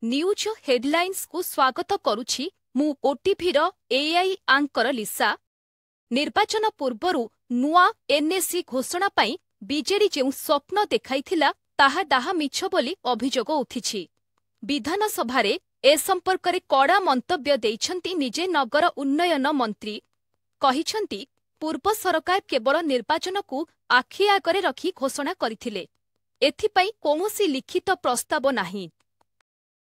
News headlines को स्वागत करुछि मु ओटीभीर एआई आंकर लिसा। निर्वाचन पूर्वरु नुआ एनएससी घोषणा पाई बीजेडी जेउ स्वप्न देखाइथिला ताहा डाहा मिछ बोली अभियोग उठिछि। विधानसभारे ए संपर्करे कड़ा मंतव्य देइछन्ति निजे नगर उन्नयन मंत्री। कहिछन्ति पूर्व सरकार केवल निर्वाचन को आखि आगरे रखी घोषणा करिथिले, एथिपाई कौनसी लिखित प्रस्ताव नाही।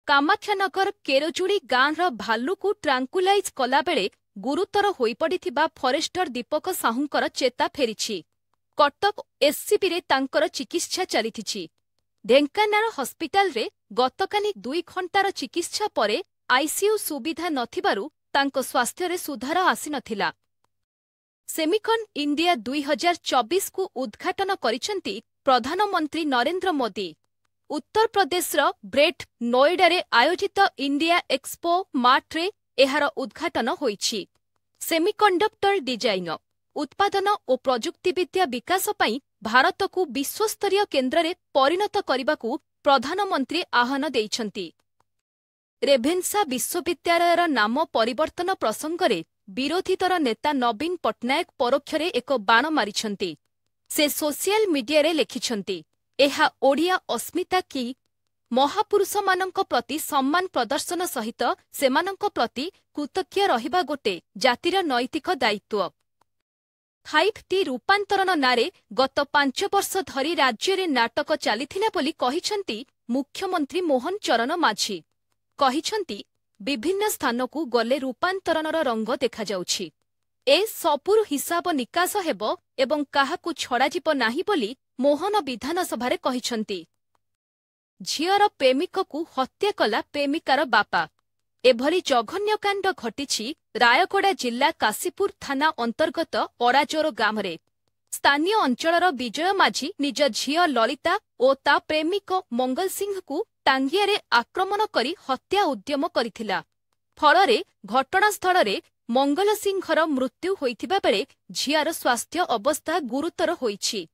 कामाख्यानगर केरजुड़ी गाँवर भालू को ट्रांकुलाइज कलाबेले गुरुतर होई पड़िथिबा फरेस्टर दीपक साहुंकर चेता फेरिछि। कटक एससीबी रे तांकर चिकित्सा चलिथिछि। ढेंकानाल हस्पिटाल रे गतकाली 2 घंटार चिकित्सा परे आईसीयू सुविधा नथिबारु तांको स्वास्थ्य रे सुधार आसी नथिला। सेमिकन इंडिया 2024 को उद्घाटन करिसेंति प्रधानमंत्री नरेंद्र मोदी। उत्तर प्रदेशर ब्रेट नोएडा रे आयोजित इंडिया एक्सपो मार्ट रे एहार उद्घाटन होईछि। सेमिकंडक्टर डिजाइन, उत्पादन और प्रजुक्तिविद्या विकास पई भारत को विश्वस्तरीय केन्द्र रे परिणत करबाकू प्रधानमंत्री आह्वान देइछन्ति। रेभेन्सा विश्वविद्यालयर नाम परिवर्तन प्रसंगरे विरोधी दल नेता नवीन पट्टनायक परोक्षरे एक बाण मारिछन्ति। से सोशल मीडिया रे लेखिछन्ति, एहा ओडिया अस्मिता कि महापुरुष मानक प्रति सम्मान प्रदर्शन सहित सेमानक प्रति कृतज्ञ रहिबा गोटे जातिर नैतिक दायित्व। 5T रूपांतरण नारे गत 5 वर्ष धरी राज्य रे नाटक चलिथिला बोली कहिछन्ति मुख्यमंत्री मोहन चरण माझी। कहिछन्ति विभिन्न स्थान को गले रूपांतरणर रंग देखा जाउछि। ए सबुर हिसाब निकास हेबो एवं काहाकू छड़ा जिब नाही बोली मोहन विधानसभारे कहिछन्ति। झियर प्रेमिक को हत्या कला प्रेमिकार बापा। एभली जघन्यकांड घटिछि रायगड़ा जिला काशीपुर थाना अंतर्गत अड़ाजोर गाँवरे। स्थानीय अंचलर विजय माझी निज झिय ललिता और ता प्रेमिक मंगल सिंह को टांगियारे आक्रमण करी हत्या उद्यम करिथिला। फलरे घटनास्थल रे मंगल सिंहर मृत्यु होइथिबा बेले झियार स्वास्थ्य अवस्था गुरुतर होइछि।